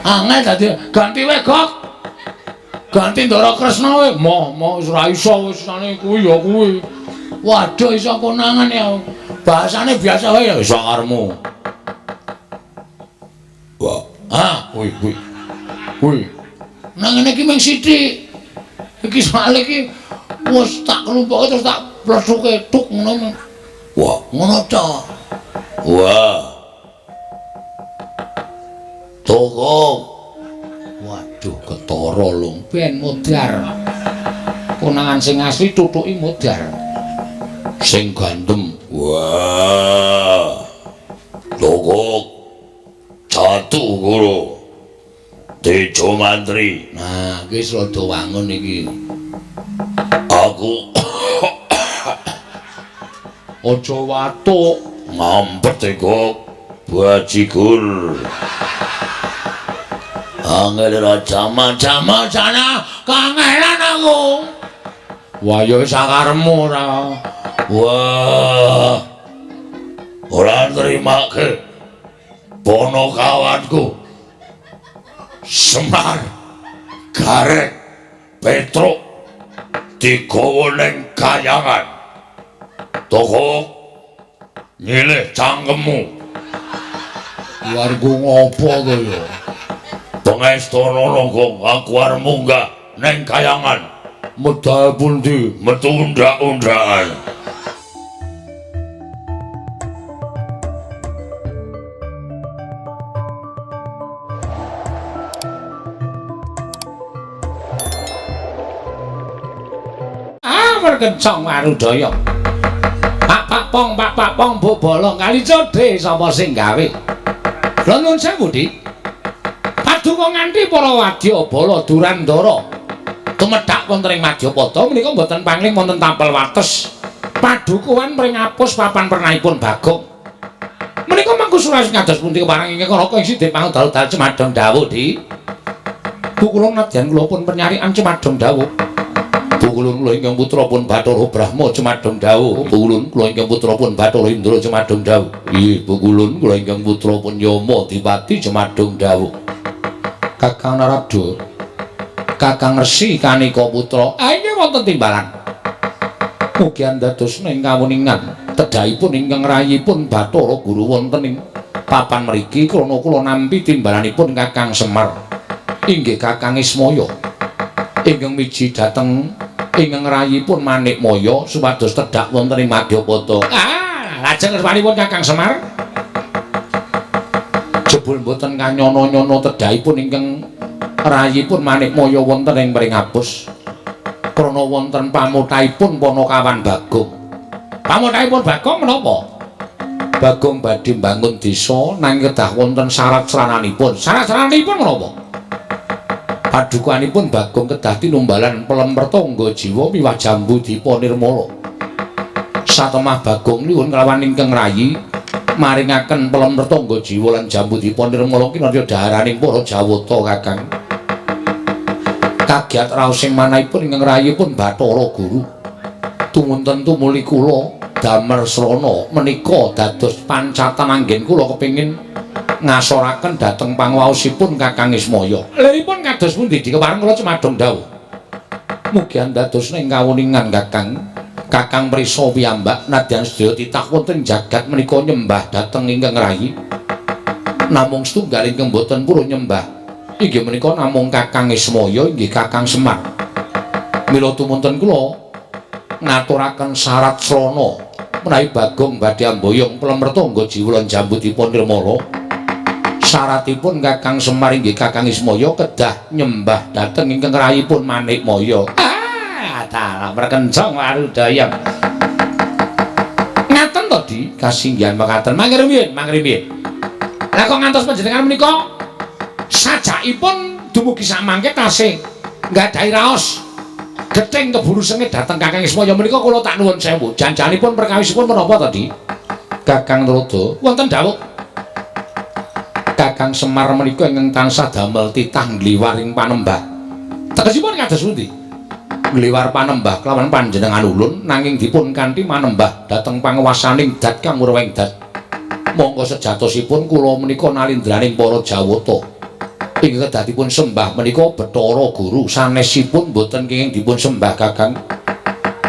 Angel dadi ganti wegok. Ganti Ndara Kresna wae. Moh wis ora iso wis sane kuwi ya kuwi. Waduh iso konangan ya. Bahasane biasa wae ya iso karmu. Wah, kuwi. Nang ngene iki mung sithik. Iki soal iki wis tak kelumpuke terus tak plesuke tuk ngono. Wah, ngono ta. Wah. Toko. Waduh, ketara lung ben modar. Konangan sing asli tutuki modar. Sing gandem. Wah. Toko. Jatuh karo. Tejo Mantri. Nah, iki rada wangun iki. Aku aja watuk ngampet kok bajigur. Angel ra jama-jama sana kangelan aku. Wah ya sakaremu ora. Wah. Ora nrimake ponokawanku. Semar Garek Petruk digawa ning kayangan. Toko nyilih cangkemmu. Warga ngopo to ya? Pengestana kok aku arep munggah ning kayangan. Medal pundi? Metu undak-undakan. Kencang Marudaya. Pak Pong bobolong kali codhe sapa sing gawe. Lha nuwun sewu, Dik. Paduka nganti para wadya bala Durandara tumedhak wonten ing Madyapada menika mboten pangling wonten tampel wates. Padukuhan mring ngapus papan pernahipun Bagong. Menika mangku suraos kados pundi kepareng ingkang raka ing Sidhe Pangudal Cemadong Dawuh, Dik. Bu kula nadyan kula pun penyarian Cemadong Dawuh. Pukulun kula ingkang putra pun Bathara Brahma Cemadong Dawuh. Pukulun kula ingkang putra pun Bathara Indra Cemadong Dawuh. Nggih, pukulun kula ingkang putra pun Yama Dipati Cemadong Dawuh. Kakang Narada, Kakang Resi Kanika putra, inggih wonten timbalan. Mugi dados ing kawuningan tedhahipun ingkang rayipun Bathara Guru wonten ing papan mriki krana kula nampi timbalanipun Kakang Semar. Inggih Kakang Ismaya ingkang miji dhateng ingkang rayipun Manikmaya supados tedhak wonten ing Madyapada. Lajeng resmanipun Kakang Semar jebul mboten kanyono-nyono tedhahipun ingkang rayipun Manikmaya wonten ing Pringapus krana wonten pamuthaipun Panakawan Bagong. Pamuthaipun Bagong menapa? Bagong badhe mbangun desa nanging kedah wonten syarat-syaranipun. Syarat-syaranipun menapa? Padukanipun Bagong kedah tinumbalan Pelempertangga Jiwa miwah Jambu Dipa Nirmala. Satemah Bagong nyuwun kelawan ingkang rayi maringaken Pelempertangga Jiwa lan Jambu Dipa Nirmala kinarya dhaharaning para Jawata Kakang. Kagiat raosing manahipun ingkang rayipun Bathara Guru. Tumunten tumuli kula damel srana menika dados pancatan anggen kula kepengin ngasoraken dhateng pangwaosipun Kakang Ismaya. Liripun kados pundi dikepareng kula Cemadong Dawuh. Mugi dados ing kawuningan Kakang. Kakang prisa piyambak nadyan sedaya titah wonten jagat menika nyembah dhateng ingkang rayi. Namung setunggal ingkang boten purun nyembah. Inggih menika namung Kakang Ismaya inggih Kakang Semar. Mila tumunten kula ngaturaken syarat srana menawi Bagong badhe amboyong Pelempertangga Jiwa lan Jambu Dipa Nirmala. Syaratipun Kakang Semar inggih Kakang Ismaya kedah nyembah dhateng ingkang rayipun Manikmaya. Dalam perkencang Marudaya. Ngaten to, Di, kasinggihan mekaten. Mangke rumiyin. Lah kok ngantos panjenengan menika sajakipun dumugi samangke tasih nggadahi raos gething keburu sengit dhateng Kakang Ismaya menika kula tak nuwun sewu. Janjanipun perkawisipun menapa to, Di? Kakang Narada, wonten dawuh Kakang Semar menika ingkang tansah damel titah ngliwaring panembah. Tegesipun kados pundi? Ngliwar panembah kelawan panjenengan ulun nanging dipun kanthi manembah dhateng panguwasaning dat kang murweng dat. Monggo sejatosipun kula menika nalindraning para Jawata. ing kedatipun sembah menika Bathara Guru sanesipun boten kenging dipun sembah Kakang.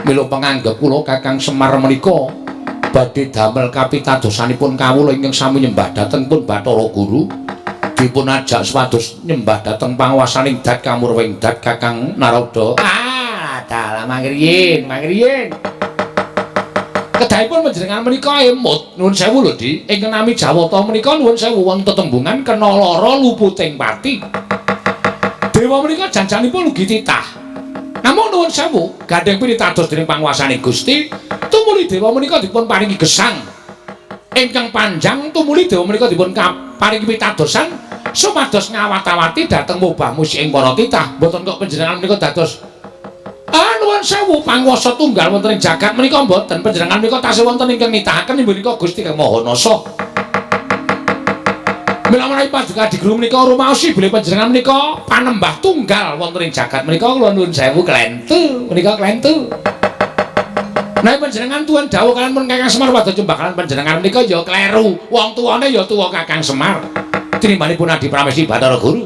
Mila panganggep kula Kakang Semar menika badhe damel kapitadosanipun kawula ingkang sami nyembah dhateng pun Bathara Guru dipun ajak supados nyembah dhateng panguwasaning Dat Kamurwing Dat Kakang Narada. Dalah mangriyen. Kedahipun panjenengan menika emut nuwun sewu lho Di ingkang nami Jawata menika nuwun sewu wonten tetembungan kena lara luputing pati. Dewa menika janjanipun ugi titah. Namung nuwun sewu gandeng pinitados dening panguwasaning Gusti tumuli dewa menika dipun paringi gesang ingkang panjang tumuli dewa menika dipun paringi pitadosan supados ngawat-awati dhateng mubah musik ing para titah. Mboten kok panjenengan menika dados nuwun sewu panguwasa tunggal wonten ing jagat menika mboten panjenengan menika tasih wonten ingkang nitahaken inggih menika Gusti Kang Maha Nasa. Mila menawi paduka diguru menika rumaosi bilih panjenengan menika panembah tunggal wonten ing jagat menika kula nuwun sewu klentu menika klentu. Nek panjenengan tuwun dawuh kalian pun Kakang Semar padha nyembah kalian panjenengan menika ya kleru. Wong tuwane ya tuwa Kakang Semar. Tinimanipun Adi Pramesti Bathara Guru.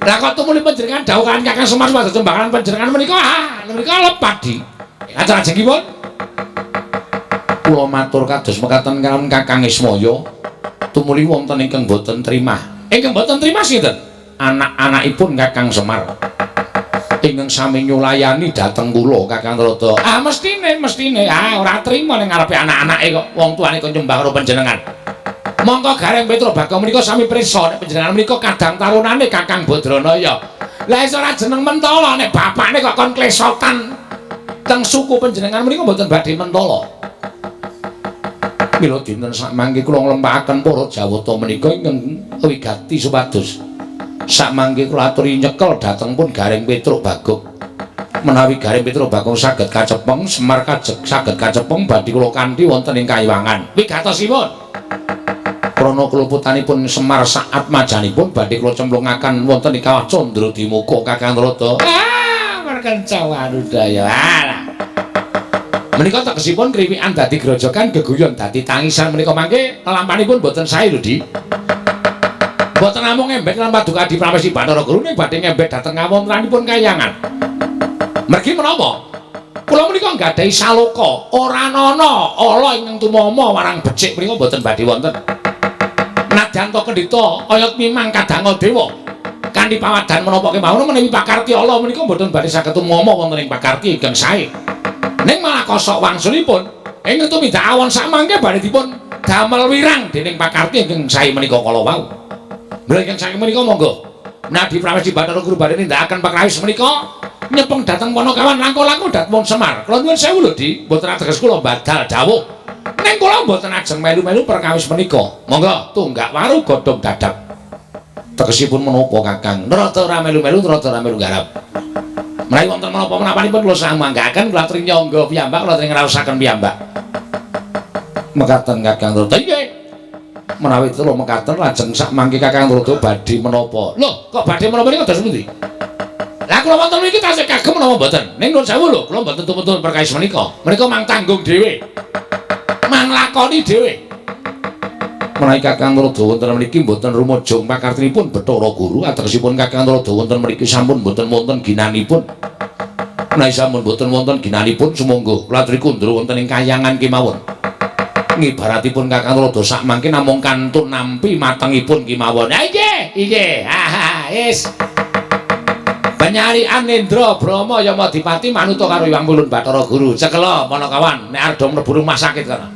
Lah kok tumuli panjenengan dawuh kalian Kakang Semar padha nyembah kalian panjenengan menika menika lepat Di. Lajengipun kula matur kados mekaten kalian Kakang Ismaya tumuli wonten ingkang boten trimah. Ingkang boten trimah sinten? Anak-anakipun Kakang Semar. Ingkang sami nyulayani dhateng kula Kakang Narada. Mestine ora trima ning ngarepe anak-anake kok wong tuane kok nyembah karo panjenengan. Monggo Gareng Petra Bagong menika sami prisa nek panjenengan menika kadang tarunane Kakang Badranaya. Lah iso ora jeneng Mentala nek bapakne kok kon klesotan teng suku panjenengan menika mboten badhe Mentala. Mila dinten sakmangke kula nglempahaken para Jawata menika ingkang wigati supados sakmangke kula aturi nyekel dhateng pun Gareng Petruk Bagong. Menawi Gareng Petruk Bagong saged kacepeng, Semar saged kacepeng badhe kula kanthi wonten ing Kayiwangan. Wigatosipun krana keluputanipun Semar saat majanipun badhe kula cemplungaken wonten ing Kawah Candra Dimuka Kakang Narada. Merkenca Warudaya. Menika tegesipun kriwikan dadi grojokan geguyon dadi tangisan menika mangke lampanipun boten sae lho Di. Mboten namung ngembet lan paduka Adi Pramesti Bathara Guru ning badhe ngembet dhateng ngawontranipun Kayangan. Mergi menapa? Kula menika nggadahi saloka, ora ana ala ingkang tumama warang becik menika mboten badhe wonten. Nadyan to kendhita oyot mimang kadang dewa. Kanthi pawadan menapa kemawon menawi pakarti ala menika mboten badhe saged tumama wonten ing pakarti ingkang sae. Ning malah kosok wangsulipun ingkang tumindak awon sakmangke badhe dipun damel wirang dening pakarti ingkang sae menika kala wau. Lha ingkang saking menika monggo Adi Pramesti Bathara Guru badhe nindakaken pakrawis menika nyepeng dhateng Panakawan langkung-langkung dhateng Semar. Kula nuwun sewu lho Di, mboten ateges kula badal dawuh. Ning kula mboten ajeng melu-melu perkawis menika. Monggo tunggak waru godhong dadak. Tegesipun menapa Kakang? Narada ora melu-melu, Narada ora melu garap. Menawi wonten menapa-menapanipun kula samanggaken kula aturi nyangga piyambak, kula aturi ngraosaken piyambak. Mekaten Kakang Narada. Nggih. Menawi kula mekaten lajeng sakmangke Kakang Narada badhe menapa? Lho, kok badhe menapa niku dados pundi? Lah kula wonten mriki tasih kagem menapa mboten? Ning nuwun sewu lho, kula mboten tumpun perkawis menika. Menika mang tanggung dhewe. Mang lakoni dhewe. Menawi Kakang Narada wonten mriki mboten rumujung pakartinipun Bathara Guru, ategesipun Kakang Narada wonten mriki sampun mboten wonten ginanipun. Menawi sampun mboten wonten ginanipun sumangga kula aturi kundur wonten ing Kayangan kemawon. Ngibaratipun Kakang Narada sakmangke namung kantun nampi matengipun kemawon. Ha nggih. Wis. Penyarian Indra Brahma Yamadipati manuta karo Hyang Wulun Bathara Guru. Cekela Panakawan nek arep mlebu rumah sakit kana.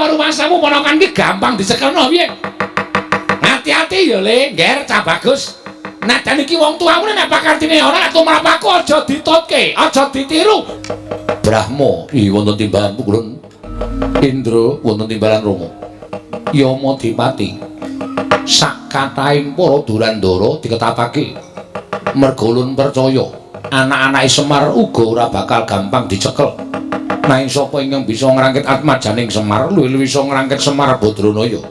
Rumah samu ponokan iki gampang dicekelno piye? Hati-hati ya Le, ngger cah bagus. Nadan iki wong tuamu nek pakartine ora tumrap aku aja ditutke, aja ditiru. Brahma, iki wonten timbalan pukulan. Indra wonten timbalan Rama. Yamadipati. Sak kathahing para Durandara diketapake. Merga ulun percaya, anak-anake Semar uga ora bakal gampang dicekel. Nanging sapa ingkang bisa ngrangkit atmajaning Semar luwih-luwih bisa ngrangkit Semar Badranaya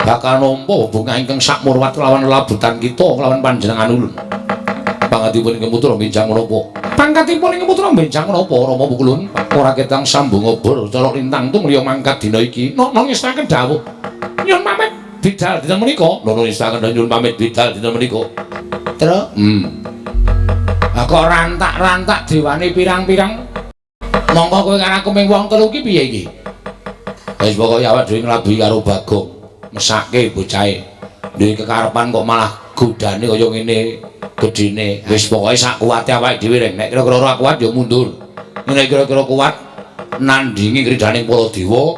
bakal nampa hubungan ingkang sakmurwat lawan labutan kita kelawan panjenengan ulun. Pangatipun ingkang putra benjang menapa? Pangkatipun ingkang putra benjang menapa Rama Pukulun? Ora ketang sambung obor cara lintang tung liya mangkat dina iki. Nong ngestaken dawuh. Nyun pamit bidal dinten menika. Nuwun istaken nyuwun pamit bidal dinten menika. Terus? Kok rantak-rantak dewane pirang-pirang? Mongko kowe karo aku ming wong telu ki piye iki? Wis pokoke awak dhewe nglabuhi karo Bagong. Mesake bocahe. Duwe kekarepan kok malah godane kaya ngene gedine. Wis pokoke sak kuwate awake dhewe rek. Nek kira-kira ora kuat ya mundur. Nek kira-kira kuat nandingi kridaning para dewa,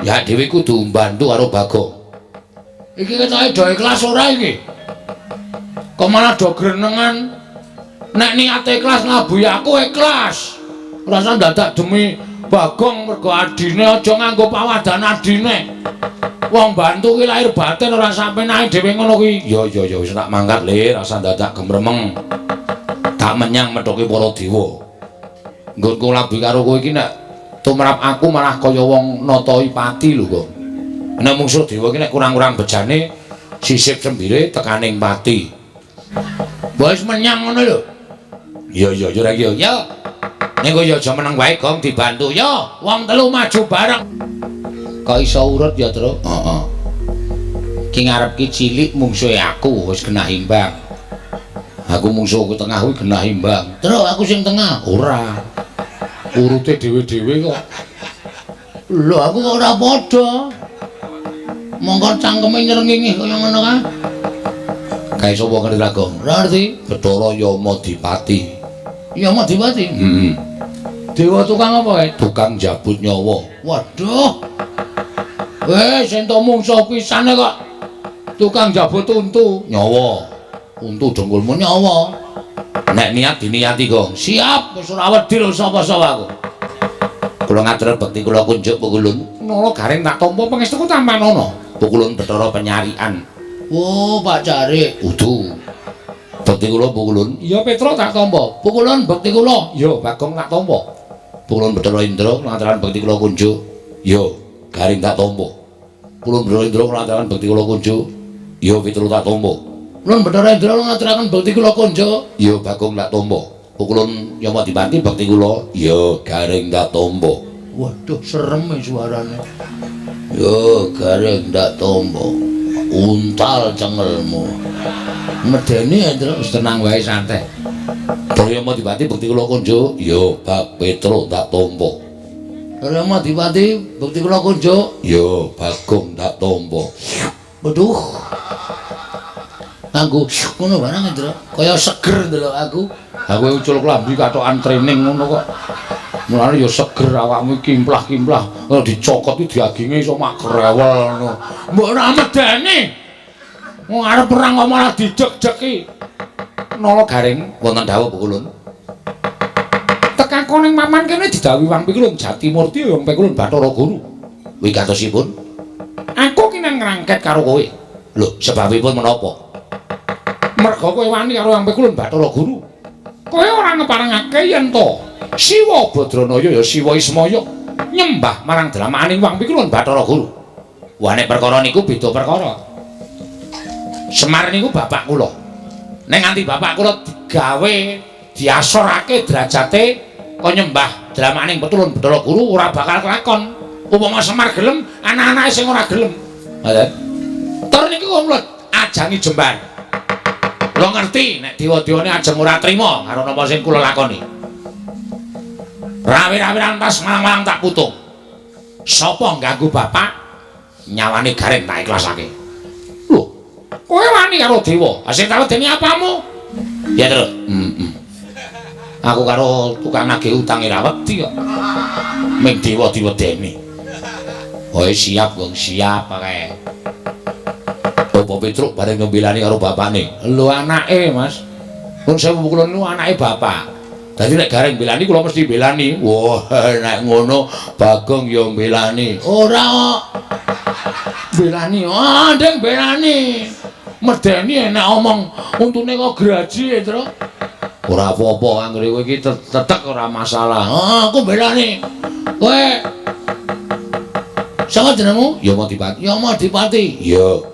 ya dhewe kudu mbantu karo Bagong. Iki ketoke do ikhlas ora iki? Kok malah do grenengan? Nek niate ikhlas ngabuhi aku ikhlas. Ora usah dadak demi Bagong mergo adine aja nganggo pawadan adine. Wong bantu ki lahir batin ora sampe nae dhewe ngono kuwi. Ya wis tak mangkat le, ora usah dadak gemremeng. Tak menyang methoke para dewa. Nggonku labi karo kowe iki nek tumrap aku malah kaya wong natoi pati lho kok. Nek mungsuh dewa iki nek kurang-kurang bejane sisip sembire tekaning pati. Wis menyang ngono lho. Ya ora iki ya. Nek yo aja meneng wae Gong dibantu yo. Wong telu maju bareng. Kok iso urut ya, Tru? Heeh. Ki ngarep ki cilik mungsuhe aku wis genah imbang. Aku mungsuhku tengah kuwi genah imbang. Tru aku sing tengah. Ora. Urute dhewe-dhewe kok. Lho aku kok ora padha. Monggo cangkeme nyrengingih kaya ngono kan. Kae sapa ngerti ra, Gong? Ora ngerti. Bathara Yama Dipati. Yama Dipati? Heeh. Dewa tukang apa kae? Tukang jabut nyawa. Waduh. Wes entuk mungsuh pisane kok. Tukang jabut untu nyawa. Untu dengkulmu nyawa. Nek niat diniati, Gong. Siap, wis ora wedi lho sapa-sapa aku. Kula ngatur bekti kula kunjuk Pukulun. Nala garing tak tampa pangestuku tampan ana. Pukulun Bathara Penyarian. Oh, Pak Carik. Udu. Bekti kula Pukulun. Iya, Petro tak tampa. Pukulun bekti kula. Yo, Bagong tak tampa. Pukulun Bathara Indra ngaturan bekti kula kunjuk. Yo, garing tak tampa. Pukulun Bathara Indra ngaturan bekti kula kunjuk. Yo, Petro tak tampa. Pukulun Bathara Indra ngaturaken bekti kula kunjuk. Yo, Bagong tak tampa. Pukulun Yama Dipati bekti kula. Yo, garing tak tampa. Waduh, serem suarane. Yo, garing tak tampa. Untal cengelmu. Medeni terus tenang wae santai. Yama Dipati bekti kula kunjuk. Yo, Bak Petro tak tampa. Yama Dipati bekti kula kunjuk. Yo, Bagong tak tampa. Waduh. Aku ngono barang Ndra, kaya seger ndelok aku. Aku ucul klambi katokan training ngono kok. Mulane ya seger awakmu kimplah-kimplah. Dicokot iki diaginge iso mak grewel ngono. Mbok ora medeni. Wong arep perang kok malah dideg-degi. Nala garing wonten dawuh Pukulun. Tekan koning maman kene didhawuhi Wang Pikulun Jatimurti ya Wang Pikulun Bathara Guru. Wigatosipun aku ki nang ngrangket karo kowe. Lho, sebabipun menapa? Merga kowe wani karo Wang Pikulun Bathara Guru. Kowe ora ngeparengake yen to Siwa Badranaya ya Siwa Ismaya nyembah marang dramaaning Wang Pikulun Bathara Guru. Wah nek perkara niku beda perkara. Semar niku bapak kula. Nek nganti bapak kula digawe diasorake derajate kok nyembah dramaaning Pikulun Bathara Guru ora bakal kelakon. Upama Semar gelem, anak-anake sing ora gelem. Ngoten. Tur niku kula ajangi jembar. Kula ngerti nek dewa-dewane ajeng ora trima karo napa sing kula lakoni. Rawi-rawi lantas malang-malang tak putung. Sapa ganggu bapak? Nyawane garing tak ikhlasake. Lho, kowe wani karo dewa. Sing tak wedeni apamu? Ya, Tru. Aku karo tukang nagih utange ra wedi kok. Ming dewa diwedeni. Oh, siap, Gong, siap kae. Bapak Petruk bareng ngebelani karo bapakne. Lho anake, Mas. Pun sewu Pukulun niku anake bapak. Dadi nek gareng belani kula mesti belani. Wah, nek ngono Bagong ya belani. Ora kok. Belani. Ah, ndeng belani. Medeni enak omong untune kok graji, Tru. Ora apa-apa anggere kowe iki tetek ora masalah. Ah, aku belani. Kowe sapa jenengmu? Yama Dipati. Yama Dipati. Iya.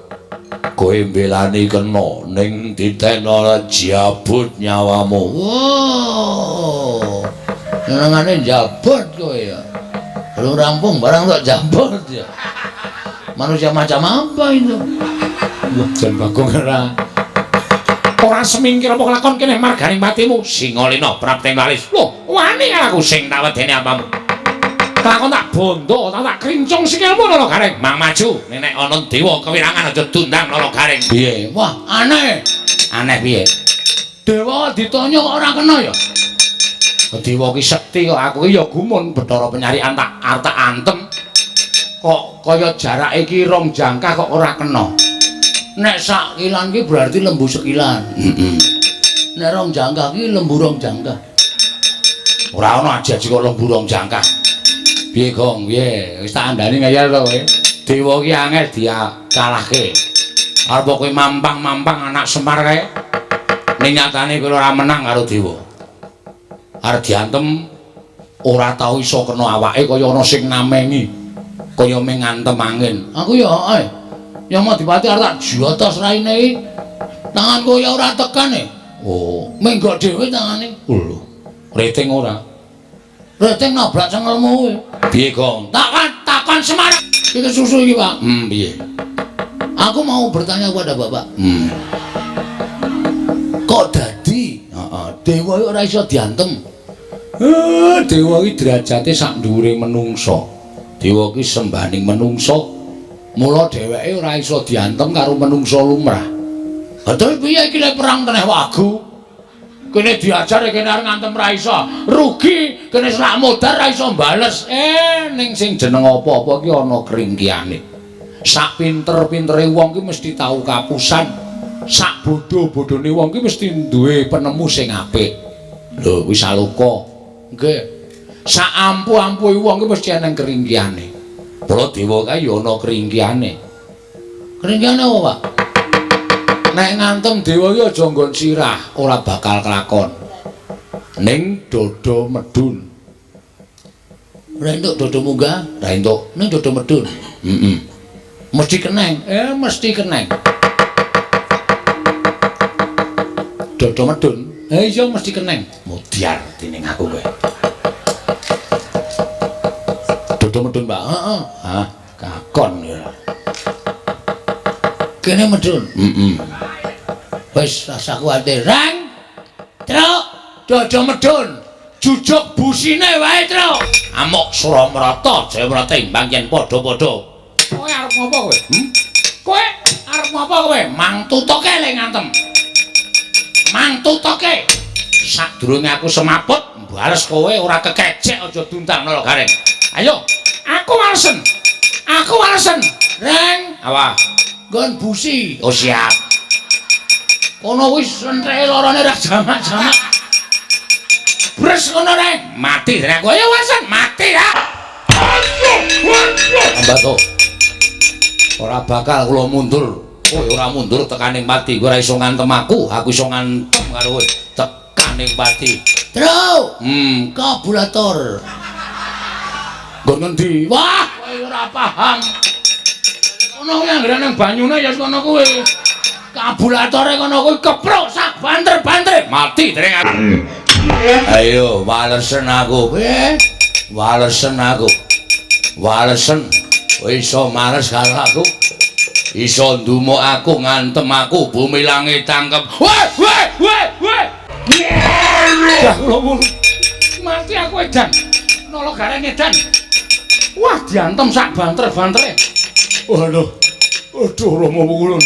Kowe mbelani kena ning ditekno jabut nyawamu. Wow. Senengane jabut kowe ya. Belum rampung barang tak jabut ya. Manusia macam apa itu? Jan Bagong ora semingkir apa kelakon kene marganing patimu Singalena prapteng lalis. Lho, wani aku sing tak wedeni apamu. Kelakon tak bondo, tak krincung sikilmu Nala Gareng. Mang maju, nek ana dewa kewirangan aja dundang Nala Gareng. Piye? Wah, aneh. Aneh piye? Dewa ditanya kok ora kena ya? Dewa ki sekti kok aku ki ya gumun Bathara Penyarian tak arta antem. Kok kaya jarake iki 2 jangkah kok ora kena. Nek sak kilan ki berarti lembu sekilan. Nek 2 jangkah ki lembu 2 jangkah. Ora ana aja kok lembu 2 jangkah. Piye Gong, piye? Wis tak andani ngayal to kowe. Dewa ki angel dia kalahke. Arep kowe mampang-mampang anak Semar kae. Ning nyatane kowe ora menang karo dewa. Arep diantem ora tau iso kena awake kaya ana sing namengi. Kaya ming ngantem angin. Aku ya ae. Yang Madipati arep tak jotos raine iki. Tanganku ya ora tekan e. Oh, menggok dhewe tangane. Lho. Rating ora. Rating nabrak cengelmu kowe. Piye, Gong? Takon Semar. Iki susu iki, Pak. Piye? Aku mau bertanya kepada Bapak. Kok dadi? Dewa iki ora iso diantem. Dewa iki derajate sak dhuwure menungsa. Dewa iki sembaning menungsa. Mula dheweke ora iso diantem karo menungsa lumrah. Aduh piye iki lek perang teneh wagu? Kene diajar kene arep ngantem ra iso. Rugi kene selak modar ra iso bales. Ning sing jeneng apa-apa ki ana kringkiane. Sak pinter-pintere wong ki mesti tau kapusan. Sak bodho-bodhone wong ki mesti duwe penemu sing apik. Lho wis aluka. Nggih. Sak ampuh-ampuhe wong ki mesti ana kringkiane. Para dewa kae ya ana kringkiane. Kringkiane apa, Pak? Nek ngantem dewa iki aja nggon sirah, ora bakal kelakon. Ning dada medun. Ora entuk dada munggah, ra entuk. Ning dada medun. Mesti keneng. Mesti keneng. Dada medun. Iya mesti keneng. Mudyar dening aku kowe. Dada medun, Pak. Heeh. Hah, kakon ya. Kene medun. Wis rasa kuwatir. Rang. Truk, dada medun. Jujuk busine wae, Truk. Amuk Suramrata, Jayawrata imbang yen padha-padha. Kowe arep ngopo kowe? Kowe arep ngopo kowe? Mang tutuke le ngantem. Mang tutuke. Sadurunge aku semaput, bales kowe ora kekecek aja duntang Nala Gareng. Ayo, aku walesen. Aku walesen. Reng, apa? Nggon busi. Oh siap. Kono wis entreke lorone ra jamak-jamak. Bres ngono reng. Mati reng. Ayo walesen, mati ya. Ambato. Ora bakal kula mundur. Kowe ora mundur tekaning pati. Kowe ora iso ngantem aku iso ngantem karo kowe. Tekaning pati. Truk. Kabulator. Nggon ngendi? Wah, kowe ora paham. Ono yang nang banyune ya kono kuwi. Kabulatore kono kuwi kepruk sak banter-banter. Mati dereng aku. Ayo walesen aku. Walesen aku. Walesen. Iso males karo aku. Iso ndumuk aku ngantem aku bumi langit tangkep. Weh. Ya Allah. Mati aku edan. Nala Gareng edan. Wah diantem sak banter-bantere. Waduh, Rama Wulun,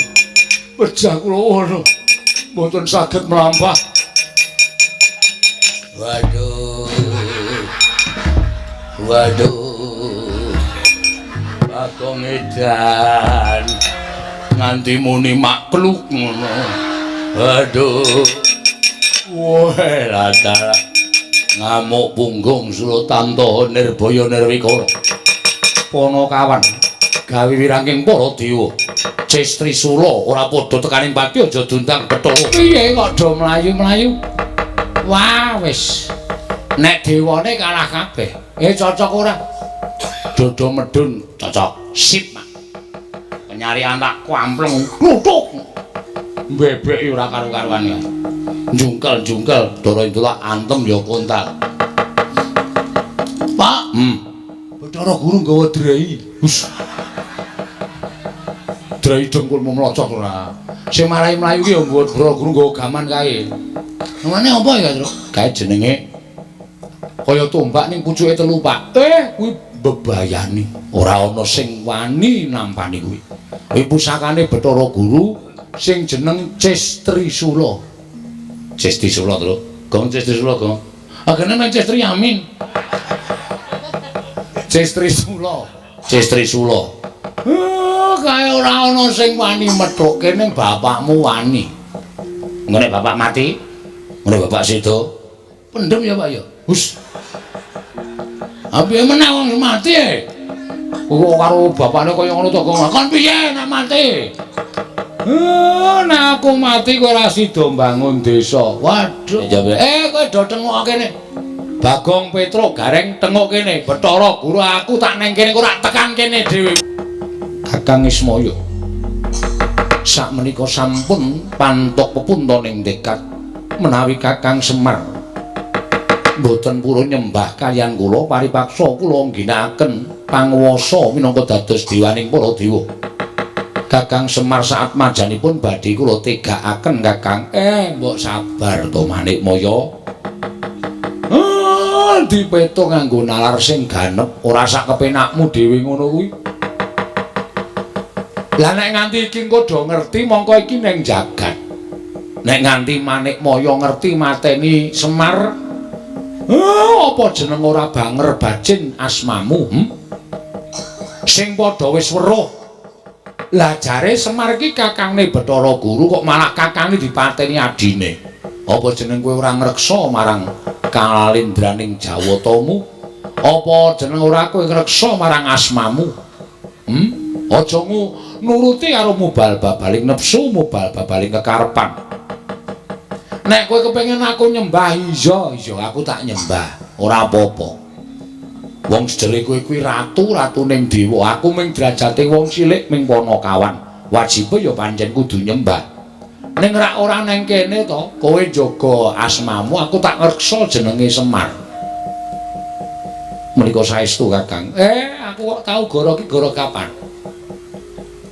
pejah kula waduh, mboten saged mlampah. Waduh, Bagong edan, nganti muni makluk ngono. Waduh, wah latara, ngamuk punggung Suratanto Nirbaya Nirwikara. Pono kawan. Gawe wirangking para dewa. Cestri Sula ora padha tekaning pati aja duntang Bathara. Piye kok do mlayu-mlayu? Wah, wis. Nek dewane kalah kabeh. Cocok ora? Dada medun cocok. Sip, Mak. Penyarian tak kwampleng kluthuk. Bebek ora karo-karuan ya. Jungkel-jungkel Dara Intulak antem ya kontal. Pak. Bathara Guru nggawa drai. Hus. drai dengkulmu mlocot ora. Sing marai mlayu ki ya mbuat Bro Guru nggawa gaman kae. Namane apa ya, Tru? Kae jenenge kaya tombak ning pucuke telu, Pak. Kuwi bebayani. Ora ana sing wani nampani kuwi. Kuwi pusakane Bathara Guru sing jeneng Cis Trisula. Cis Trisula, Tru. Gong Cis Trisula, Gong. Agene nang Cis Tri Amin. Cis Trisula. Cis Trisula. Kae ora ana sing wani methukke ning bapakmu wani. Ngene bapak mati, ngene bapak sedo. Pendem ya, Pak ya. Hus. Abi meneh wong mati e. Kok karo bapakne kaya ngono to, Kong. Kon piye nek mati? Nek aku mati kowe ora sida mbangun desa. Waduh. Kowe do tengok kene. Bagong Petruk gareng tengok kene. Bathara Guru aku tak neng kene kok ora tekan kene dhewe. Kakang Ismaya. Sakmenika sampun pantok pepuntaning tekad menawi Kakang Semar mboten purun nyembah kaliyan kula paripaksa kula ngginakaken panguwasa minangka dados dewaning para dewa. Kakang Semar saat majanipun badhe kula tegakaken Kakang. Mbok sabar to Manik Maya. Dipeto nganggo nalar sing ganep ora sak kepenakmu dhewe ngono kuwi. Lah nek nganti iki engko do ngerti mongko iki ning jagat. Nek nganti Manik Maya ngerti mateni Semar, apa jeneng ora banger bajin asmamu? Sing padha wis weruh. Lah jare Semar iki kakangne Bathara Guru kok malah kakange dipateni adine. Apa jeneng kowe ora ngreksa marang kalindraning Jawatamu? Apa jeneng ora kowe ngreksa marang asmamu? Aja nuruti karo mubal babaling nepsu, mubal babaling kekarepan. Nek kowe kepengin aku nyembah, iya aku tak nyembah. Ora apa-apa. Wong sedere kowe kuwi ratu ning dewa, aku ming derajate wong cilik ming Panakawan. Wajibe ya pancen kudu nyembah. Ning ora neng kene to, kowe jaga asmamu, aku tak ngreksa jenenge Semar. Menika saestu Kakang. Aku kok tau goro ki goro kapan?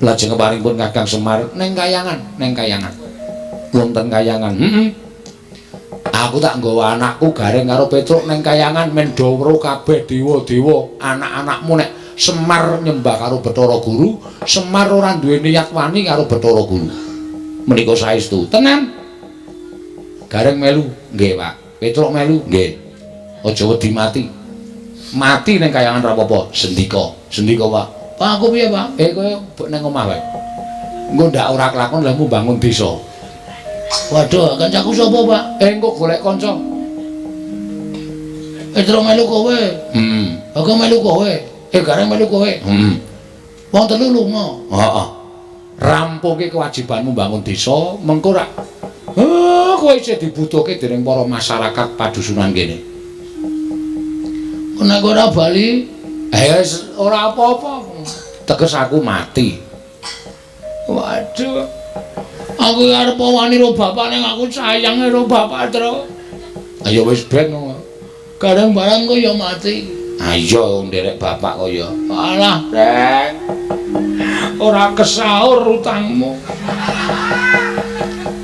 Lajeng keparingipun Kakang Semar ning kayangan. Wonten kayangan. Aku tak nggawa anakku gareng karo Petruk ning kayangan men do weruh kabeh dewa-dewa. Anak-anakmu nek Semar nyembah karo Bathara Guru, Semar ora duwe niat wani karo Bathara Guru. Menika saestu. Tenan. Gareng melu, nggih, Pak. Petruk melu, nggih. Aja wedi mati. Mati ning kayangan ra apa-apa, sendika. Sendika, Pak. Pak aku piye, Pak? Kowe ning omah wae. Engko ndak ora kelakon lemu bangun desa. Waduh, kancaku sapa, Pak? Engko golek kanca. Terus melu kowe. Aku melu kowe. Gareng melu kowe. Wong telu lunga. Heeh. Rampungke kewajibanmu bangun desa, mengko rak. Kowe isih dibutuhke dening para masyarakat padusunan kene. Nek ora bali, ora apa-apa. Teges aku mati. Waduh. Aku arep wani karo bapak ning aku sayang karo bapak terus. Ayo wis ben ngono. Kadang barang kok ya mati. Ayo nderek bapak kok ya. Alah, Rek. Ora kesaur utangmu.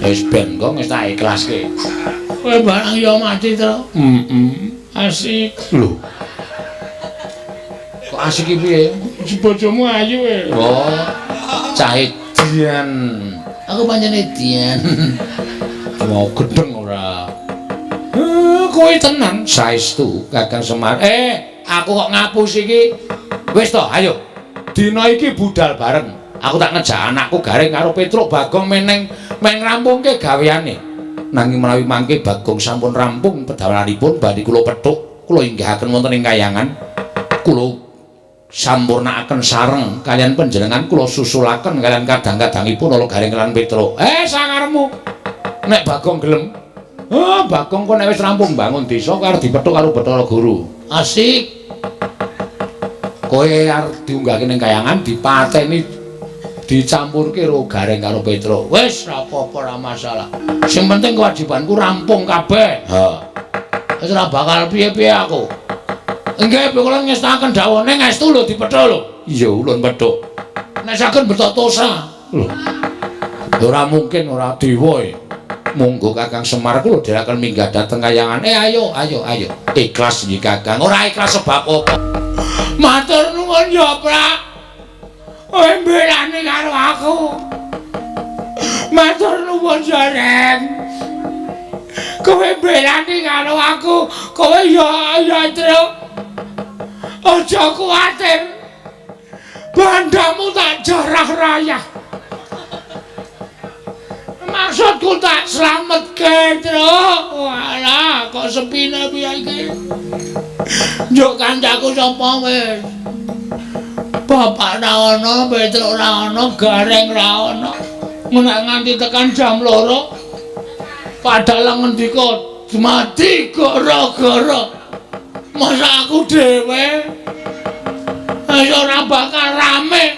Wis ben kok wis tak ikhlaske. Kowe barang ya mati terus. Asik. Lho. Kok asik iki piye? Bojomu ayu e. Oh. Cahe Dian. Aku pancene Dian. Mau gedeng ora. Kowe tenan saestu Kakang Semar. Aku kok ngapus iki. Wis to, ayo. Dina iki budal bareng. Aku tak ngejak anakku gareng karo Petruk Bagong men rampungke gaweane. Nanging menawi mangke Bagong sampun rampung pedalanipun badhe kula pethuk, kula inggahaken wonten ing kayangan. Kula sampurnakaken sareng kalian panjenengan, kula susulaken kalian kadang-kadangipun ala gareng lan Petruk. Sakarepmu. Nek Bagong gelem. Bagong kok nek wis rampung bangun desa karo dipethuk karo Bathara Guru. Asik. Kowe arep diunggahke ning kayangan dipateni dicampurke karo gareng karo Petruk. Wis ora apa-apa, ora masalah. Sing penting kewajibanku rampung kabeh. Wis ora bakal piye-piye aku. Nggih, kula ngestaken dawuhne ngestu lho dipethuk lho. Iya, ulun pethuk. Nek saged beto tosa, Lho. Ora mungkin ora dewa. Monggo Kakang Semar kula dherekaken minggah dhateng kayangan. Ayo. Ikhlas nggih Kakang. Ora ikhlas sebab apa? Matur nuwun ya, Prak. Kowe mbelani karo aku. Matur nuwun Sareng. Kowe mbelani karo aku. Kowe ya Truk. Aja kuwatir. Bandamu tak jarah rayah. Maksudku tak slametke, Truk. Walah, kok sepine piye iki? Njuk kancaku sapa wis? Bapak ra ono, Petruk ra ono, Gareng ra ono. Nek nganti tekan jam 2. Padahal ngendika mati gara-gara. Masa aku dhewe? Ora bakal rame.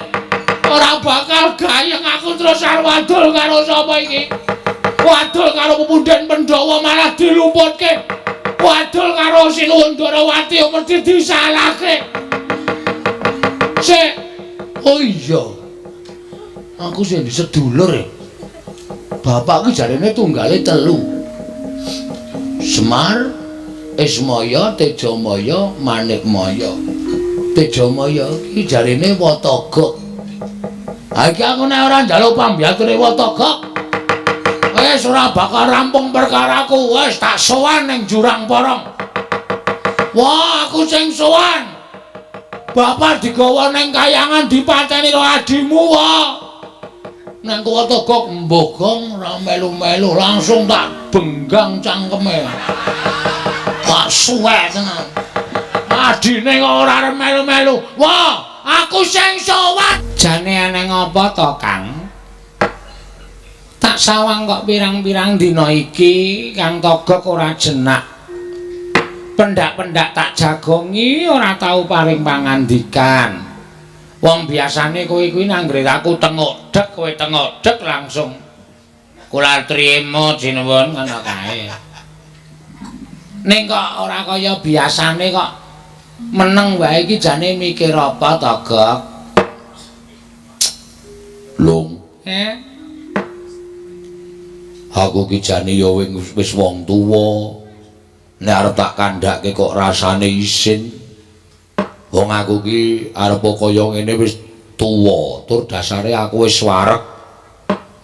Ora bakal gayeng aku terus arep wadul karo sapa iki? Wadul karo Pemunden Pandhawa malah dilumputke. Wadul karo Sinuwun Darawati mesti disalahke. Sik. Oh iya. Aku sing sedulur e. Bapak ki jarene tunggale 3. Semar, Ismaya, Tejamaya, Manikmaya. Tejamaya ki jarene Wataga. Iki aku nek ora njaluk pambiyature Wataga, wis ora bakal rampung perkaraku. Wis tak sowan ning Jurang Porong. Wah, aku sing sowan. Bapak digawa ning kayangan dipateni karo adimu wae. Nek Wataga mbogong ora melu-melu langsung tak benggang cangkeme. Tak suwek tenan. Adine kok ora arep melu-melu. Wah, aku sing sowan. Jane ana ngapa to, Kang? Tak sawang kok pirang-pirang dina iki Kang Togok ora jenak. Pendak-pendak tak jagongi ora tau paring pangandikan. Wong biasane kowe kuwi nanggre aku tengok-dek, kowe tengok-dek langsung kula trima jinuwun ngono kae. Ning kok ora kaya biasane kok meneng wae iki jane mikir apa Togok? Lung. Aku ki jane ya wis wong tuwa. Nek arep tak kandhake kok rasane isin. Wong aku ki arep kaya ngene wis tuwa, tur dasare aku wis wareg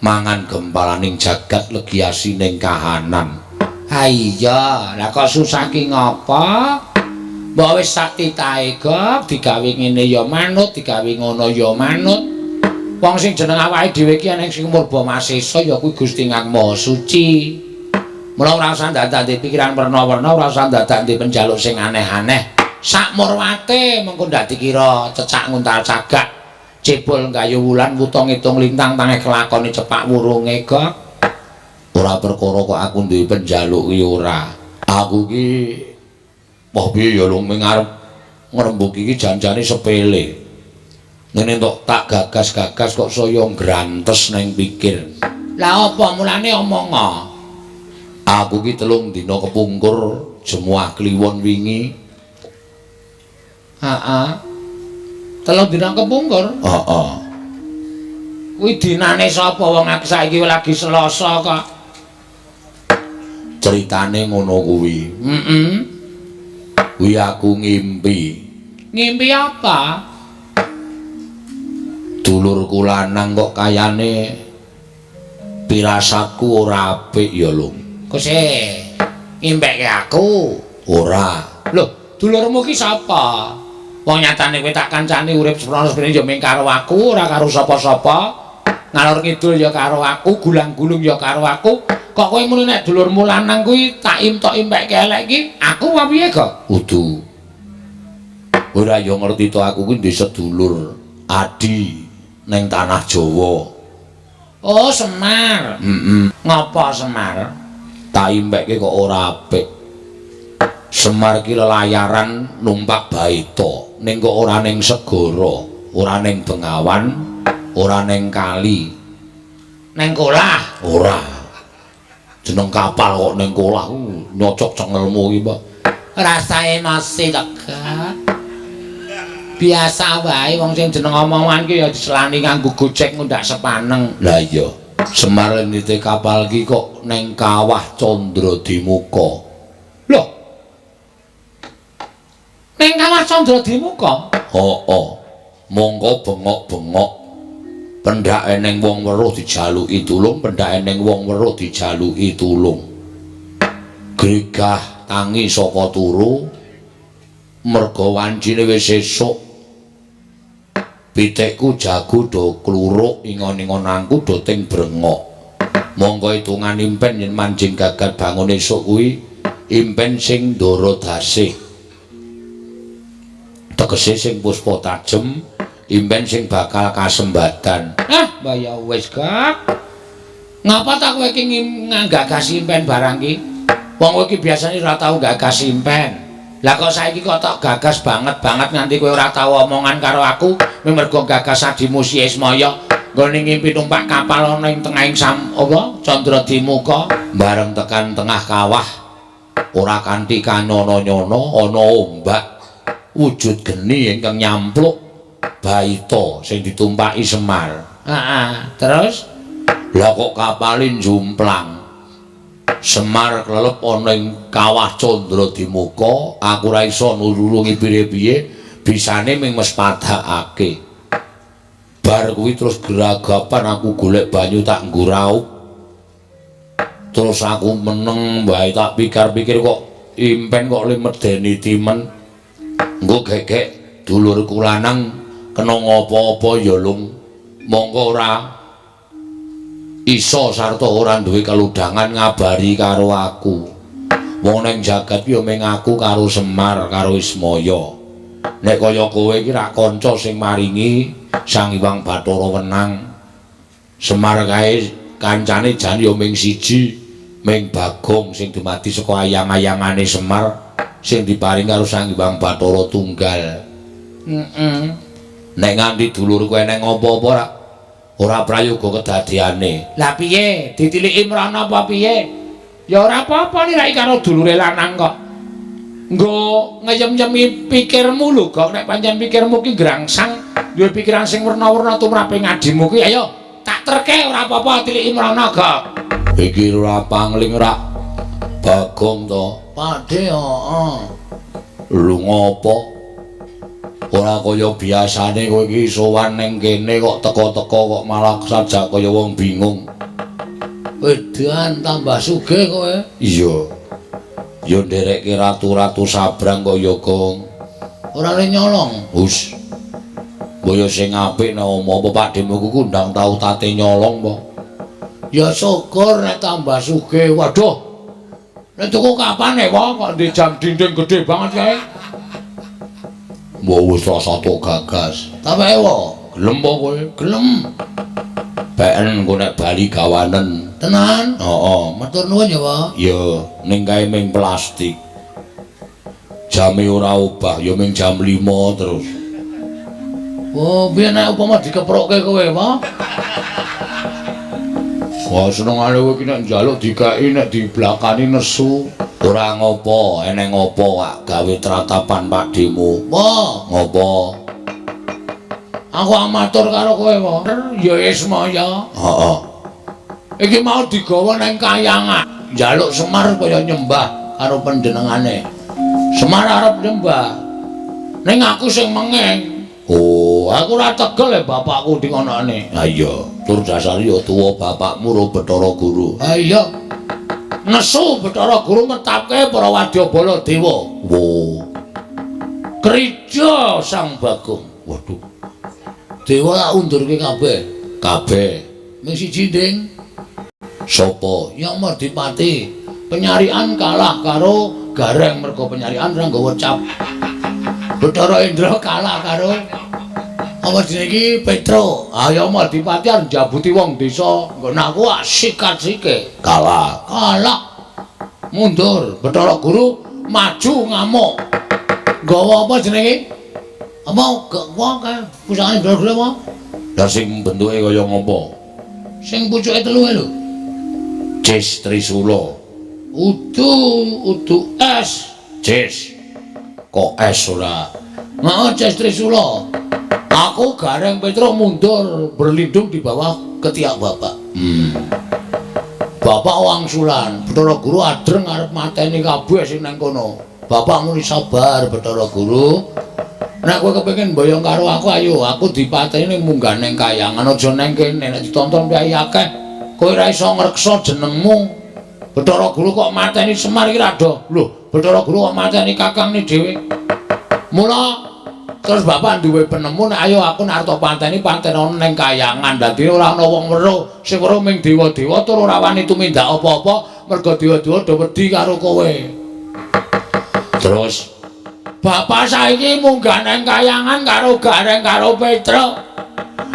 mangan gempalaning jagat legiasining kahanan. Ha iya, lah kok susah ki ngopo? Mbok wis sak titahe Gop, digawe ngene ya manut, digawe ngono ya manut. Wong sing jeneng awake dhewe iki ana sing murba masesa ya kuwi Gusti Kang Maha Suci. Mula ora usah ndandani pikiran werna-werna, ora usah ndandani penjaluk sing aneh-aneh. Sak murwate mengko dadi kira cecak nguntal cagak. Cebul gayu wulan wuta ngitung lintang tangeh kelakone cepak wurunge Gop. Ora perkara kok aku duwe penjaluk ki ora. Aku ki wah piye ya lung arep ngrembug iki janjane sepele. Ngene entuk tak gagas-gagas kok saya grantes nang pikir. Lah apa mulane omong? Aku ki 3 dina kepungkur jemuah kliwon wingi. Heeh. 3 dina kepungkur? Heeh. Kuwi dinane sapa wong aku saiki lagi Selasa kok. Ceritane ngono kuwi. Kuwi aku ngimpi. Ngimpi apa? Dulurku lanang kok kayane pirasatku ora apik ya, Lung. Kose ngimpekke aku? Ora. Lho, dulurmu ki sapa? Wong nyatane kowe tak kancani urip seprono-seprene ya mung karo aku, ora karo sapa-sapa. Ngalor kidul ya karo aku, gulang-gulung ya karo aku. Kok kowe muni nek dulurmu lanang kuwi tak impekke elek iki, aku apa piye kok? Kudu. Ora ya ngerti to aku kuwi ndek sedulur, Adi. Neng tanah Jawa. Oh, Semar. Ngapa Semar? Tak impekke kok ora apik. Semar ki lelayaran numpak baita, ning kok ora ning segara, ora ning Bengawan, ora ning kali. Ning kolah? Ora. Jeneng kapal kok ning kolah nyocok cengelmu iki, Pak. Rasane masih lega. Biasa wae wong sing jeneng omongan ki ya diselani nganggo gojek ngundak sepaneng. Lah iya, Semar nite kapal ki kok ning kawah Candradimuka. Loh. Ning kawah Candradimuka? Heeh. Mongko bengok-bengok. Pendhake ning wong weruh dijaluki tulung, pendhake ning wong weruh dijaluki tulung. Gregah tangi saka turu. Merga wancine wis sesuk. Pitikku jago do kluruk ingon-ingon angku do ting brengok. Monggo hitungan impen yen manjing gagal bangun esuk kuwi impen sing ndara dasih. Tegese sing puspa tajem, impen sing bakal kasembadan. Ah, mbaya wis gak. Ngapa tak kowe iki nggagas impen barang ki? Wong kowe iki biasane ora tau gagas impen. Lah kok saiki kok tak gagas banget nganti kowe ora tau omongan karo aku, mergo gagas adimu Si Ismaya nggone ngimpi numpak kapal ana ing tengahing Candradimuka bareng tekan tengah kawah. Ora kanthi kanono-nyono ana ombak wujud geni ingkang nyampluk baita sing ditumpaki Semar. Heeh, terus lah kok kapalin jumplang. Semar klelep ana ing kawah Candradimuka, aku ora iso nulungi piye-piye, bisane ming mespadhakake. Bar kuwi terus geragapan aku golek banyu tak nggo raup. Terus aku meneng wae tak pikir-pikir kok impen kok le medeni timen. Engko gegek dulurku lanang kena ngopo-opo ya lung. Mongko ora iso sarta ora duwe keludhangan ngabari karo aku. Wong ning jagat ya mung aku karo Semar karo Ismaya. Nek kaya kowe iki rak kanca sing maringi Sang Hyang Bathara Wenang. Semar kae kancane jan ya mung siji, mung Bagong sing dumadi saka ayang-ayangane Semar sing diparing karo Sang Hyang Bathara Tunggal. Nek nganti dulur kowe nek apa-apa ora prayoga kedadiane. Lah piye? Ditiliki mrana apa piye? Ya ora apa-apa nek karo dulure lanang kok. Nggo ngeyem-yemi pikirmu lho, kok nek pancen pikirmu ki grangsang, duwe pikiran sing werna-werna tumrape ngadimu ki, ayo tak terke ora apa-apa tiliki mrana kok. Iki ora pangling rak Bagong to. Padhe heeh. Lho ngopo? Ora kaya biasane kowe iki sowan ning kene kok teko-teko kok malah sajak kaya wong bingung. Edan tambah sugih kowe. Iya. Ya nderekke ratu-ratu sabrang kaya Gong. Ora le nyolong. Hus. Boyo sing apik nek apa pakdemu ku kundang tau tate nyolong po. Ya syukur nek tambah sugih. Waduh. Nek tuku kapan nek kok ndek jam dinding gede banget kae. Mbok wis rasa tok gagas. Tapi wae, gelem apa kowe? Gelem. Ben engko nek bali gawanen. Tenan? Heeh. Matur nuwun ya, Pak. Ya, ning kae ming plastik. Jame ora obah, ya ming jam 5 terus. Oh, biyen nek upama dikeprokke kowe, Pak. Wah, senengane kowe iki nek njaluk dikai nek diblakani nesu. Ora ngopo, eneng ngopo wak gawe tratapan pakdemu. Wah, ngopo? Aku amatur karo kowe, Pak. Ya Ismaya. Heeh. Iki mau digawa nang kayangan. Njaluk Semar kaya nyembah karo panjenengane. Semar arep nyembah. Ning aku sing mengeng. Oh, aku ora tegel ya bapakku dingonane. Ha iya, tur dasar ya tuwa bapakmu ro Bathara Guru. Ha iya. Nesu Bathara Guru ngetapke para Wadyabala Dewa. Wo. Krija Sang Bagong. Waduh. Dewa tak undurke kabeh. Kabeh. Ming siji nding. Sapa? Yang Mardipati. Penyarian kalah karo Gareng mergo penyarian ora nggawa cap. Bathara Indra kalah karo apa jenenge iki Petro. Ayo Mardipati arep njabuti wong desa. Nggon aku sikat-sike. Kalah. Kalah. Mundur. Bathara Guru maju ngamuk. Nggawa apa jenenge? Apa wong kae pusake Bathara apa? Lah sing bentuke kaya ngopo? Sing pucuke telu lho. Cis Trisula. Udu es. Cis. Kok es ora? Heeh, Cis Trisula. Aku Gareng Petruk mundur berlindung di bawah ketiak bapak. Bapak wangsulan, Bathara Guru adreng arep mateni kabeh sing nang kono. Bapak muni sabar, Bathara Guru. Nek kowe kepengin mboyong karo aku, ayo aku dipateni munggah ning Kahyangan aja ning kene. Nek ditonton piye akeh, kowe ora iso ngreksa jenengmu. Bathara Guru kok mateni Semar iki rada. Lho, Bathara Guru kok mateni kakangne dhewe. Mula terus bapak duwe penemu nek ayo aku nek arep panteni ana ning Kahyangan. Dadi ora ana wong weruh, sing weruh ming dewa-dewa tur ora wani tumindak apa-apa mergo dewa-dewa do wedi karo kowe. Terus bapak saiki munggah ning Kahyangan karo Gareng karo Petruk.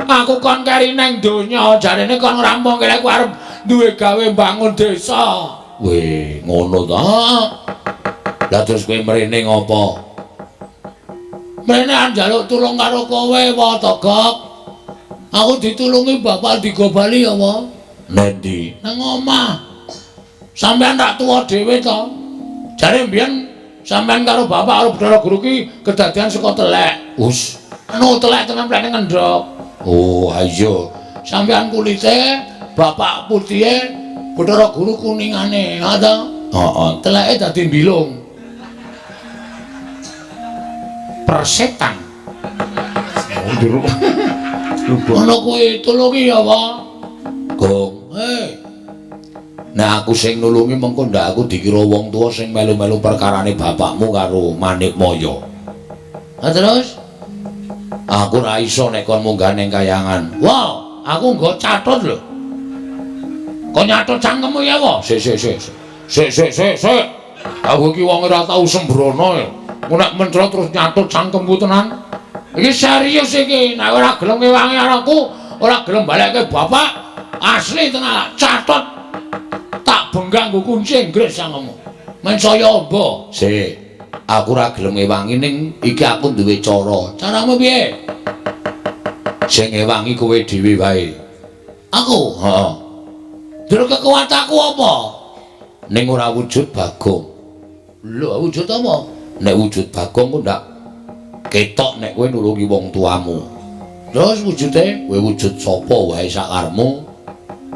Aku kon keri ning donya, jarene kon rampung kene aku arep duwe gawe bangun desa. Weh, ngono ta? Lah terus kowe mrene ngopo? Mrene njaluk tulung karo kowe wae to, Gok. Aku ditulungi bapak digobali ya wae. Nendi? Nang omah. Sampeyan tak tuwa dhewe to. Jare mbiyen sampeyan karo bapak karo Bathara Guru ki kedadian saka telek. Wus, anu telek tenan plene ngendhok. Oh, ayo. Sampeyan kulite, bapak putihe, Bathara Guru kuningane, ha to? Heeh, teleke dadi mbilung. Persetan. Nduruk. Ono kuwi tulungi ya, Pak. Gong, nah aku sing nulungi mengko ndak aku dikira wong tuwa sing melu-melu perkarane bapakmu karo Manik Maya. Nah terus aku ora iso nek kon munggah ning Kahyangan. Wow, aku nggo catet lho. Kok nyatet cangkemmu ya, Pak? Sik. Aku iki wong ora tau sembrono ya. Nek mentro terus nyatut cangkemmu tenan. Iki serius iki. Nek ora gelem ngewangi anakku, ora gelem balekke bapak, asli tenan catet. Tak benggang nggo kunci Inggris cangkemmu. Men saya amba. Sik. Aku ora gelem ngewangi ning iki aku duwe cara. Caramu piye? Sing ngewangi kowe dhewe wae. Aku? Heeh. Terus kekuatanku apa? Ning ora wujud Bagong. Lho, wujud apa? Nek wujud Bagong ku ndak ketok nek kowe nulungi wong tuamu. Terus wujude kowe wujud sapa wae sakarmu.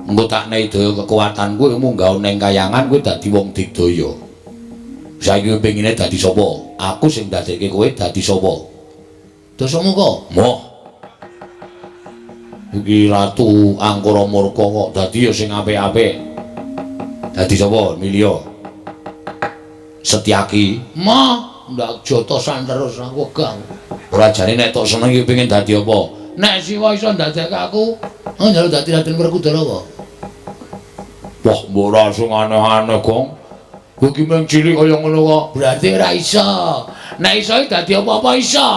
Engko tak nedaya kekuatanku munggah ning Kahyangan kowe dadi wong digdaya. Saiki kowe pengine dadi sapa? Aku sing dadekke kowe dadi sapa? Dosamu kok? Moh. Iki Ratu Angkara Murka kok dadi ya sing apik-apik. Dadi sapa? Milya. Setyaki. Mah, ndak jotosan terus aku gang. Ora jane nek tok seneng iki pengen dadi apa? Nek siwa iso ndadekake aku, njaluk dadi Raden Werkudara kok. Wah, mbok ora sing aneh-aneh, Gong. Kowe iki mung cilik kaya ngono kok. Berarti ora iso. Nek iso dadi apa-apa iso.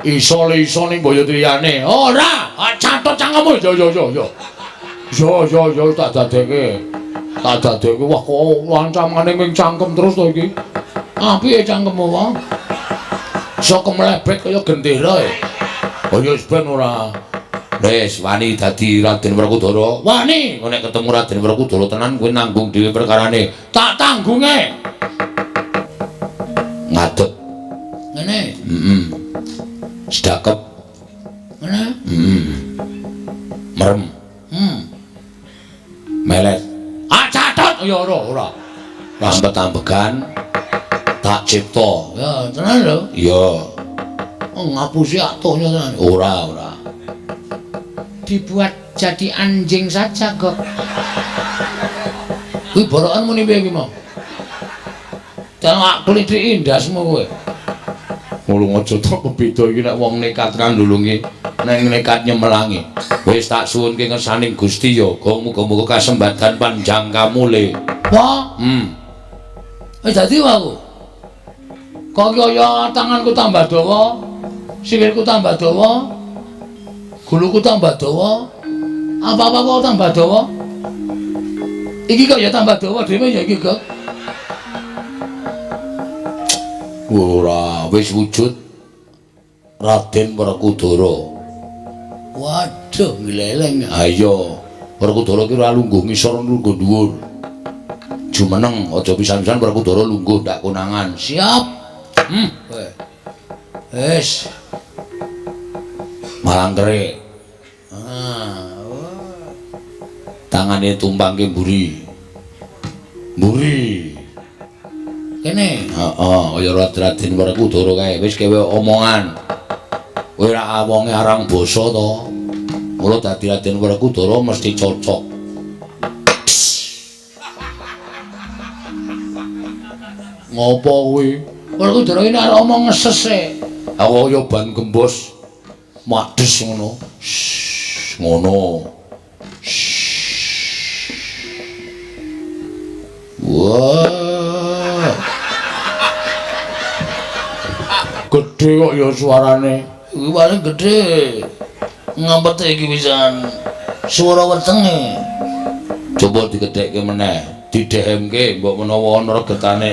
Iso le iso ning Boyotriyane. Ora, catet cangkemmu. Yo tak dadekke. Tak dadekke wah kok lancamane ming cangkem terus to iki. Apike cangkemmu wae? Iso kemlebet kaya gendera e. Oh ya wis ben ora. Wis wani dadi Raden Werkudara. Wani, nek ketemu Raden Werkudara tenan kowe nanggung dhewe perkarane. Tak tanggunge. Ngadeg. Ngene. Sedakep. Ngene. Merem. Melet. Catet ya ora. Rambet-ambegan tak cipta. Ya, tenan lho. Iya. Oh, ngapusi atuhnya tenan. Ora. Dibuat jadi anjing saja, Gok. Kuwi borokan muni piye iki, Mo? Jangan klithiki ndasmu kowe. Mulung aja tok kebeda iki nek wong nekat kandulungi, nek nekat nyemelangi. Wis tak suwunke ngersaning Gusti ya, Gong muga-muga kasembatan panjang kamule. Wah. Wis dadi wae. Kok kaya tanganku tambah dawa, sikilku tambah dawa, guluku tambah dawa, apa-apa kok tambah dawa. Iki kok ya tambah dawa dhewe ya iki, Gok. Ora, wis wujud Raden Werkudara. Waduh, gleleng. Ayo, Werkudara ki ora lungguh ngisor lungguh dhuwur. Jumeneng aja pisan-pisan Werkudara lungguh ndak konangan. Siap. Wis. Malangkere. Tangane tumpang ke mburi. Mburi. Kene. Heeh, kaya Raden Werkudara kae wis kewe omongan. Kowe ra wonge arang basa to. Mula dadi Raden Werkudara mesti cocok. Ngopo kuwi? Werkudara iki arep omong ngesese. Aku kaya ban gembos. Madhes ngono. Ngono. Wah. Gedhe kok ya suarane. Iki paling gedhe. Ngampete iki pisan. Swara wetenge. Coba digedhekke meneh, didhemke mbok menawa ana regetane.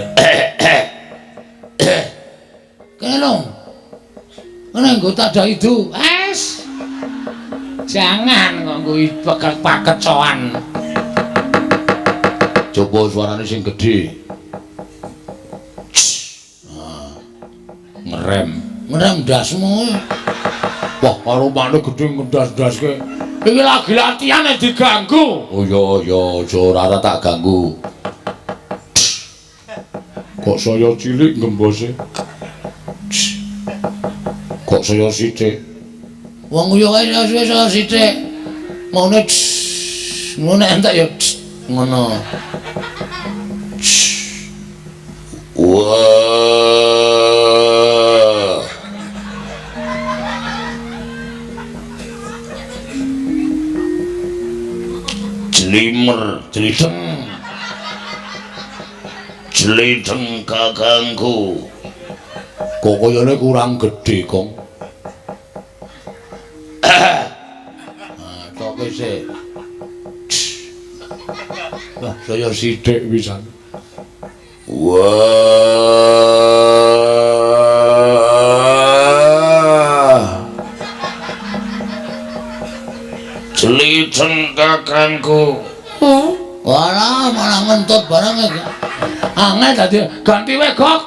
Kene lho. Kene nggo tak dak itu. Es. Jangan kok nggo pakecoan. Coba suarane sing gedhe. Ngerem dasmu. Wah, karo pane gedhe ngendas-ndaske. Iki lagi latihan diganggu. Oh ya, aja ora tak ganggu. Kok saya cilik gembose. Kok saya sithik. Wong yo kae wis sithik. Ngene ngono entek ya. Ngono. Wah. Jlimer, jlideng kakangku. Kok kayane kurang gedhe, Kong. Tok sik. Wah, saya sithik pisan. Wah. Jlideng kakangku. Walah, malah ngentut barang iki. Angel dadi ganti wae, Gok.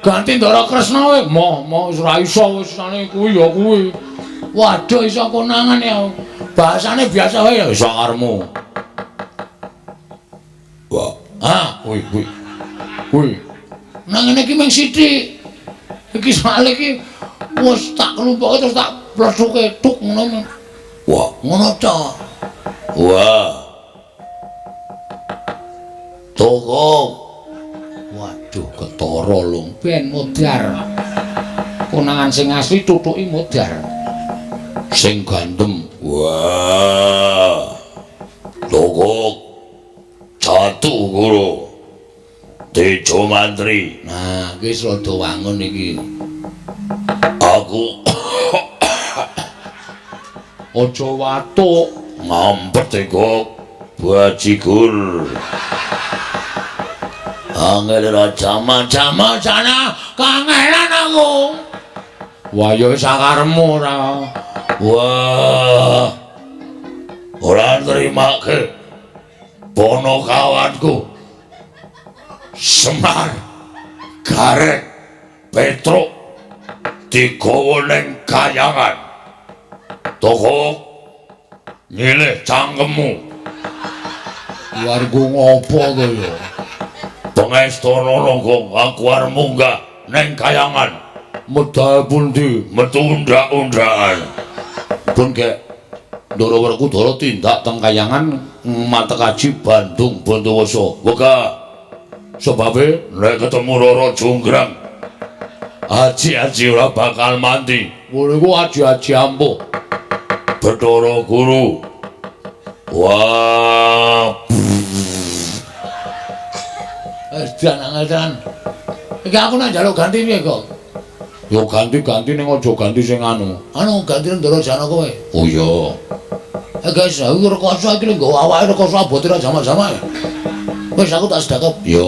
Ganti Ndara Kresna wae. Moh wis ora iso wis sane kuwi ya kuwi. Waduh iso konangan ya. Bahasane biasa wae ya iso karmu. Wah, kuwi. Nang ngene iki mung sithik. Iki soal iki wis tak kelumpuke terus tak plesuke tuk ngono. Wah, ngono to. Wah. Toko. Waduh, ketara lho, ben modar. Konangan sing asli tutuki modar. Sing gandem. Wah. Toko. Jatuh guru. Tejo mantri. Nah, wis rada wangun iki. Aku aja watuk ngampet kok bajigur. Angel ra jaman-jaman sana kangelan aku. Wah ya sakaremu ora. Wah. Ora nrimake pono kawanku. Semar Garek Petruk digawa ning kayangan. Toko nyilih cangkemmu. Warga ngopo to ya? Pengestana nangka aku arep munggah ning kayangan. Medal pundi? Metu undak-undakan. Pun kek Ndara Werkudara tindak teng kayangan matekaji Bandung Bondowoso. Wega sebabe nek ketemu Rara Jonggrang aji-aji ora bakal mandi. Ngono iku aji-aji ampuh. Bathara Guru. Wah. Dan. Iki aku nak njaluk ganti piye kok? Ya ganti-ganti ning aja ganti sing anu. Anu ganti Ndara Janaka kowe. Oh iya. Guys, aku rekoso iki lho nggo awake rekoso abote ra jamak-jamak. Wis aku tak sedekap. Ya,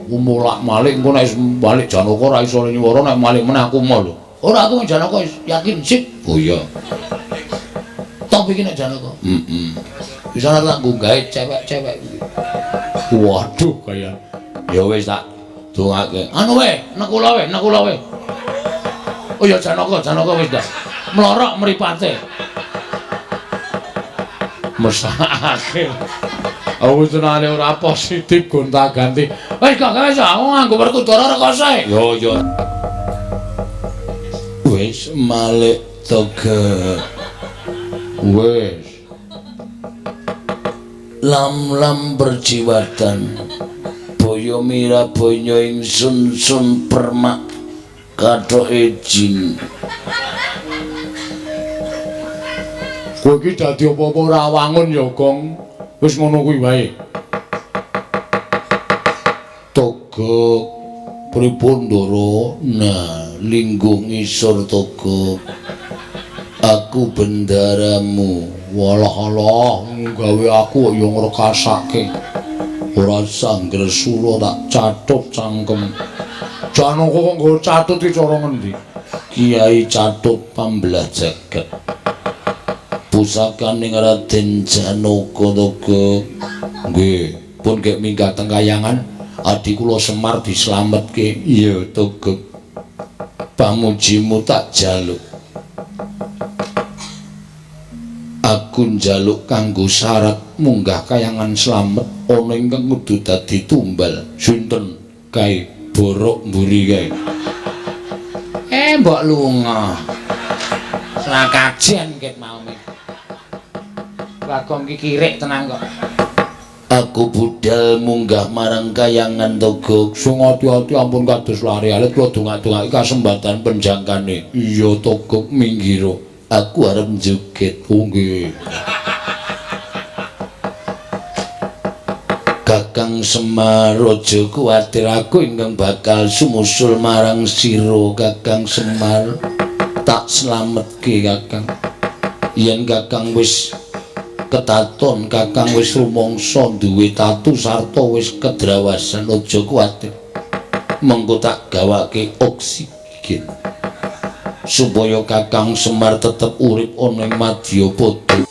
mulak-malik engko nek balik Janaka ra iso nyuwara nek malik meneh aku mau lho. Ora aku Janaka yakin sip. Oh iya. Top iki nek Janaka. Bisa tak nggae cewek-cewek iki. Waduh kaya. Ya wis tak dongake. Anu wae, nek kula wae. Oh ya Janaka wis dah. Mlorok mripate. Mesake. Aku tenane ora positif gonta-ganti. Wis kok wis aku nganggo Werkudara rekoso. Yo. Wis malik toge. Wis. Lam berjiwatan. Boyo mira boyo ingsun permak kathoke jin. Kowe iki dadi apa-apa ora wangun ya, Gong. Wis ngono kuwi wae. Togok pripun Ndara? Nah, lingguh ngisor togok. Aku bendaramu. Walah-alah, gawe aku ya ngrekasake. Ora sangger sura tak catut cangkem. Janaka kok nggo catut iki cara ngendi? Kiai Catut Pambelah Jagat. Pusakaning Raden Janaka Togok. Nggih, pun kek minggat teng kayangan, adi kula Semar dislametke. Iya, Togok. Pamujimu tak jaluk. Aku njaluk kanggo syarat munggah kayangan slamet ana ingkang kudu dadi tumbal. Sinten kae borok mburi kae. Mbok lunga. Ora kajen ket mau. Bagong iki kirik tenang kok. Aku budal munggah marang kayangan Togok. Sing ati-ati ampun kados lari alit kula dongak-dongake kasembatan penjangkane. Iya Togok minggiro. Aku arep joget. Oh nggih. Kakang Semar aja kuwatir aku ingkang bakal sumusul marang sira Kakang Semar. Tak slametke Kakang. Yen Kakang wis ketaton, Kakang wis rumangsa duwe tatu sarta wis kedrawasan, aja kuwatir. Mengko tak gawake oksigen. Supaya Kakang Semar tetep urip ana ing Madyapada.